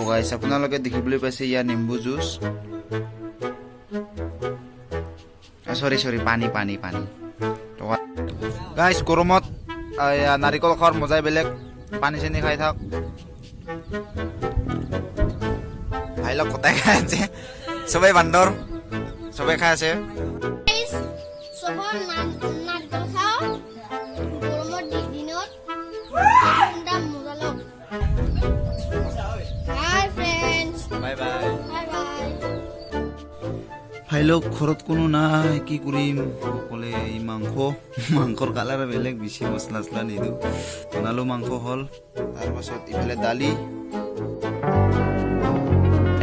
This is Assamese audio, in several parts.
গাইছ আপোনালোকে দেখিবলৈ পাইছে ইয়া নিম্বু জুচ সৰি পানী গাইছ গৰমত নাৰিকল খোৱাৰ মজাই বেলেগ পানী চেনি খাই থাক ভাইলক কটাই খাই আছে সবাই বান্দৰ সবাই খাই আছে ভাইলক ঘৰত কোনো নাই কি কৰিম অকলে এই মাংসৰ কালাৰ বেলেগ বেছি মছলা চছলা নিদিওঁ বনালো মাংস হ'ল তাৰপাছত ইফালে দালি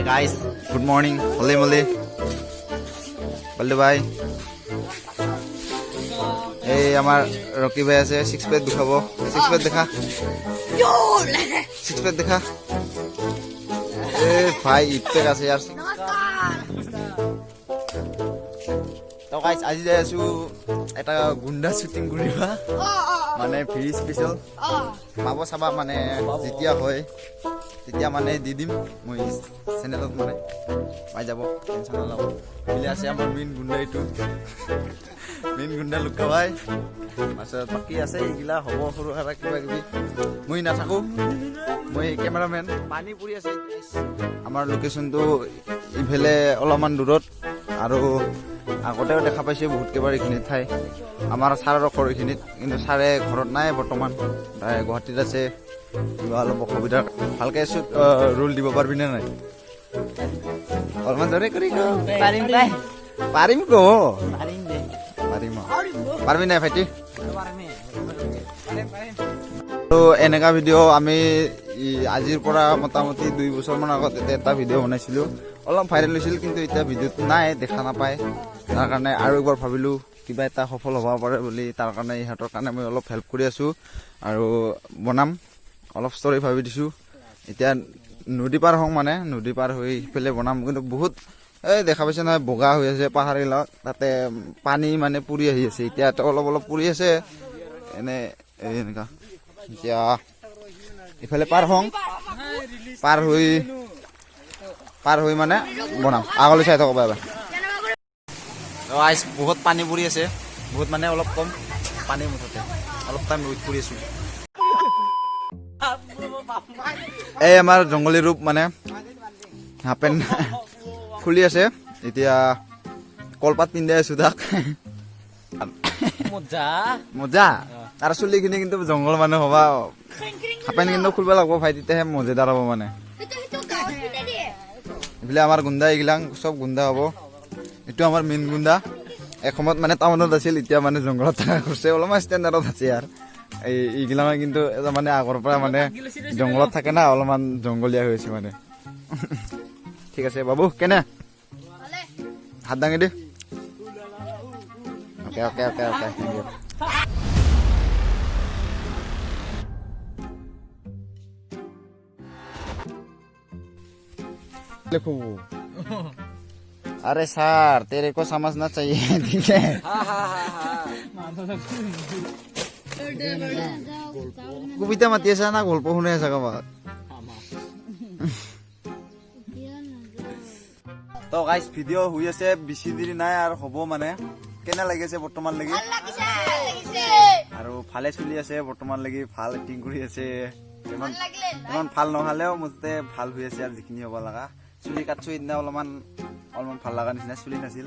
গাইজ গুড মৰ্ণিং হলে মলে বল্লু ভাই এই আমাৰ ৰকি ভাই আছে 6 পেক দেখাব 6 পেক দেখা এ ভাই ইপেক আছে ইয়াৰ তো গাইজ আজি যাই আছো এটা গুণ্ডা শ্বুটিং কৰিবা মানে ভেৰি স্পেচিয়েল পাব চাবা মানে যেতিয়া হয় তেতিয়া মানে দি দিম মই চেনেলত মানে পাই যাব টেনশ্যন নল'ব মিলি আছে আমাৰ মেইন গুণ্ডা এইটো মেইন গুণ্ডা লুকা ভাই তাৰপিছত বাকী আছে এইগিলা হ'ব সৰু সুৰা কিবা কিবি মই নাথাকোঁ মই কেমেৰামেন পানী পৰি আছে আমাৰ লোকেশ্যনটো ইফালে অলপমান দূৰত আৰু আগতেও দেখা পাইছে বহুত কেইবাৰ এইখিনিত ঠাই আমাৰ ছাৰৰ ঘৰ এইখিনিত কিন্তু ছাৰে ঘৰত নাই বৰ্তমান গুৱাহাটীত আছে কিবা অলপ অসুবিধা ভালকে ৰোল দিব পাৰিবি নে নাই অলপমান দৰে কৰি পাৰিম পাৰিবি নাই ভাইটি তো এনেকা ভিডিঅ' আমি আজিৰ পৰা মোটামুটি 2 বছৰমান আগত এটা ভিডিঅ' বনাইছিলোঁ অলপ ভাইৰেল হৈছিল কিন্তু এতিয়া ভিডিঅ'টো নাই দেখা নাপায় তাৰ কাৰণে আৰু একবাৰ ভাবিলোঁ কিবা এটা সফল হ'ব পাৰে বুলি তাৰ কাৰণে ইহঁতৰ কাৰণে মই অলপ হেল্প কৰি আছোঁ আৰু বনাম অলপ ষ্টৰি ভাবি দিছোঁ এতিয়া নদী পাৰ হওঁ মানে নদী পাৰ হৈ সিফালে বনাম কিন্তু বহুত এই দেখা পাইছে নহয় বগা হৈ আছে পাহাৰবিলাক তাতে পানী মানে পৰি আহি আছে এতিয়া অলপ পৰি আছে এনেকুৱা এতিয়া ইফালে পাৰ হৈ মানে বনাম আগলৈ চাই থাকোঁ এবাৰ বহুত পানী পৰি আছে বহুত মানে অলপ কম পানী মুঠতে অলপ টাইম ৱেইট কৰি আছোঁ এই আমাৰ জংগলী ৰূপ মানে হাফ পেণ্ট খুলি আছে এতিয়া কলপাত পিন্ধাই আছোঁ তাক মজা তাৰ চুলিখিনি কিন্তু জংঘল মানুহ হ'বা হাফ পেণ্ট কিন্তু খুলিব লাগিব ভাই তেতিয়াহে মজাদাৰ হ'ব মানে এইফালে আমাৰ গুণ্ডা এইগিলাক চব গুণ্ডা হ'ব এইটো আমাৰ মেইন গুণ্ডা এসময়ত মানে টাউনত আছিল এতিয়া মানে জংঘলত থকা কৰিছে অলপমান ষ্টেণ্ডাৰ্ডত আছে ইয়াৰ এইগিলা কিন্তু মানে আগৰ পৰা মানে জংঘলত থাকে না অলপমান জংঘলীয়া হৈ আছে মানে ঠিক আছে বাবু কেনে হাত দাঙি দি অকে থেংক ইউ लिखो अरे सर तेरे को समझना चाहिए ठीक है কবিতা মাতি আছা না গল্প শুনি আছা কাবাক তো গাইস ভিডিঅ' হৈ আছে বেছি দেৰি নাই আৰু হ'ব মানে কেনে লাগিছে বৰ্তমান লাগি আৰু ভালে চলি আছে বৰ্তমান লাগি ভাল এক্টিং কৰি আছে ইমান ভাল নহ'লেও মুঠতে ভাল হৈ আছে আৰু যিখিনি হ'ব লগা চুলি কাটছো সেইদিনা অলপমান ভাল লগা নিচিনা চুলি নাছিল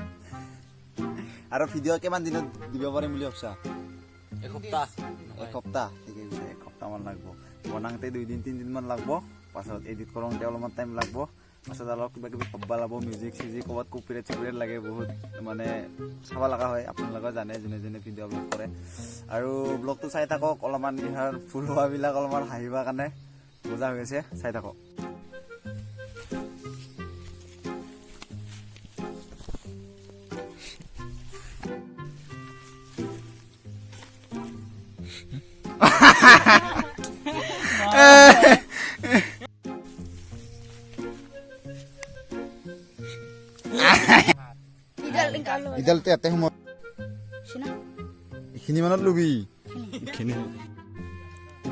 আৰু ভিডিঅ' কিমান দিনত দিব পাৰিম বুলি ভাবছা এসপ্তাহ ঠিক আছে এসপ্তাহমান লাগব বনাওঁতে 2 দিন 3 দিনমান লাগব পাছত এডিট কৰোঁতে অলপমান টাইম লাগব পাছত অলপ কিবা কিবি ভাববা লাগব মিউজিক চিউজিক ক'ৰবাত কপিৰাইট লাগে বহুত মানে চাব লগা হয় আপোনালোকে জানে যোনে ভিডিঅ' আপলোড কৰে আৰু ব্লগটো চাই থাকক অলপমান ইয়াৰ ফুল হোৱাবিলাক অলপমান হাঁহিবৰ কাৰণে মজা হৈ আছে চাই থাকক ইডালতে এতে সময় এইখিনি মানত লবি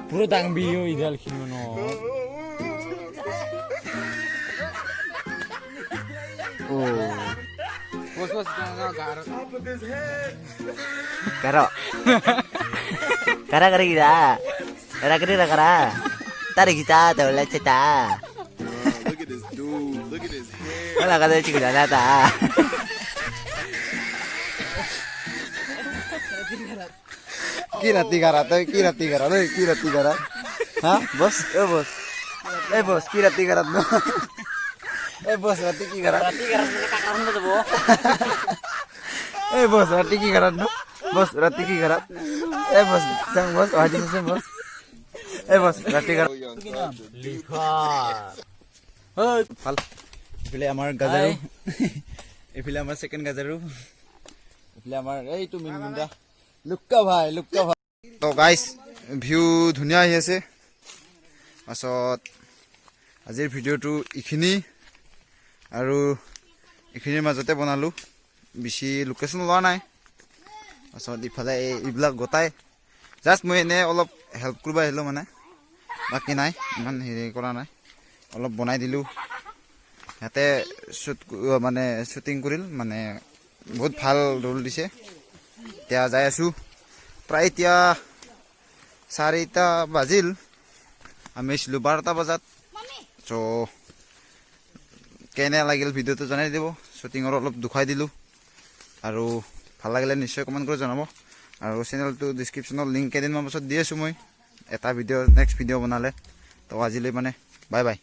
পুরো দাংবি ইডাল খিনি মানত Bos gar. Karo. Kara kara kita. Kara kara kara. Tarik kita tuh lihat kita. Look at this dude. Look at his hair. Wala ka tayo chikita nata. Kira 300, kira 300, kira 300. Ha? Bos? Bos. Bos, kira 300 no. Bos, rati 300. Berarti karena kakaran na to po. Bos, rati 300 no. Bos, rati 300. Bos, sang bos, wajib sang bos. Bos, rati 300. Lihat. ভাল ইফালে আমাৰ গাজাৰু ইফালে আমাৰ সেকেন্ড গাজাৰু ইফালে আমাৰ এইটো মিনমিন্দা লুক্কা ভাই তো গাইস ভিউ ধুনীয়া আহি আছে পাছত আজিৰ ভিডিঅ'টো ইখিনি আৰু ইখিনিৰ মাজতে বনালো বেছি লোকেশ্যন লোৱা নাই পাছত ইফালে এইবিলাক গোটাই জাষ্ট মই এনে অলপ হেল্প কৰিব আহিলো মানে বাকী নাই ইমান হেৰি কৰা নাই অলপ বনাই দিলো ইয়াতে শ্বুট মানে শ্বুটিং কৰিল মানে বহুত ভাল ৰোল দিছে এতিয়া যাই আছো প্ৰায় এতিয়া 4টা বাজিল আমি আছিলো 12টা বজাত চ' কেনে লাগিল ভিডিঅ'টো জনাই দিব শ্বুটিঙৰ অলপ দুখাই দিলো আৰু ভাল লাগিলে নিশ্চয় কমেণ্ট কৰি জনাব আৰু চেনেলটো ডেছক্ৰিপশ্যনত লিংক কেইদিনমান পাছত দি আছো মই এটা ভিডিঅ' নেক্সট ভিডিঅ' বনালে তো আজিলৈ মানে বাই বাই